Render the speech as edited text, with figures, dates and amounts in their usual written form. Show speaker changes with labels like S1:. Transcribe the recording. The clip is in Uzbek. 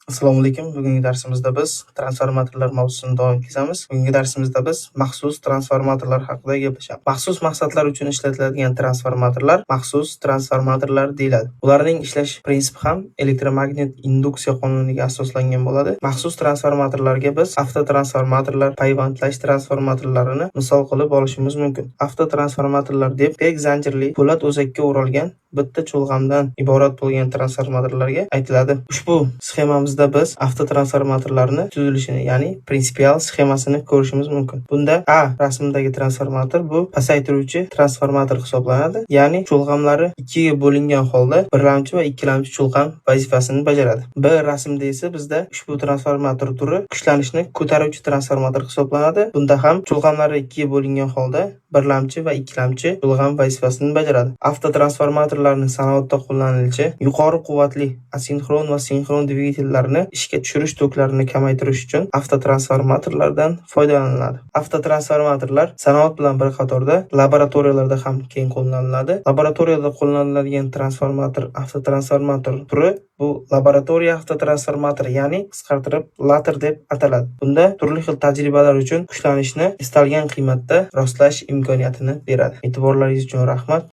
S1: Assalomu alaykum. Bugungi darsimizda biz transformatorlar mavzusini davom etamiz. Bugungi darsimizda biz maxsus transformatorlar haqida gaplashamiz. Maxsus maqsadlar uchun ishlatiladigan transformatorlar maxsus transformatorlar deyiladi. Ularning ishlash prinsipi ham elektromagnit induksiya qonuniga asoslangan bo'ladi. Maxsus transformatorlarga biz avtotransformatorlar, payvandlash transformatorlarini misol qilib olishimiz mumkin. Avtotransformatorlar deb bek zanjirli po'lat o'zakka o'ralgan bitta cho'lg'amdan iborat bo'lgan transformatorlarga aytiladi. Ushbu sxemamizda biz avtotransformatorlarni tuzilishini, ya'ni prinsipial sxemasini ko'rishimiz mumkin. Bunda A rasmdagi transformator bu pasaytiruvchi transformator hisoblanadi, ya'ni cho'lg'amlari ikkiga bo'lingan holda birlamchi va ikkilamchi cho'lg'am vazifasini bajaradi. B rasmda esa bizda ushbu transformator turi kuchlanishni ko'taruvchi transformator hisoblanadi. Bunda ham cho'lg'amlari ikkiga bo'lingan holda birlamchi va ikkilamchi cho'lg'am vazifasini bajaradi. Avtotransformatorlarni sanoatda qo'llanilishi yuqori quvvatli asinxron va sinxron dvigatellarni ishga tushirish toklarini kamaytirish uchun avtotransformatorlardan foydalaniladi. Avtotransformatorlar sanoat bilan bir qatorda laboratoriyalarda ham keng qo'llaniladi. Laboratoriyada qo'llaniladigan avtotransformator turi bu laboratoriya avtotransformatori, ya'ni qisqartirib LATR deb ataladi. Bunda turli xil tajribalar uchun kuchlanishni istalgan qiymatda rostlash imkoniyatini beradi. E'tiborlaringiz uchun rahmat.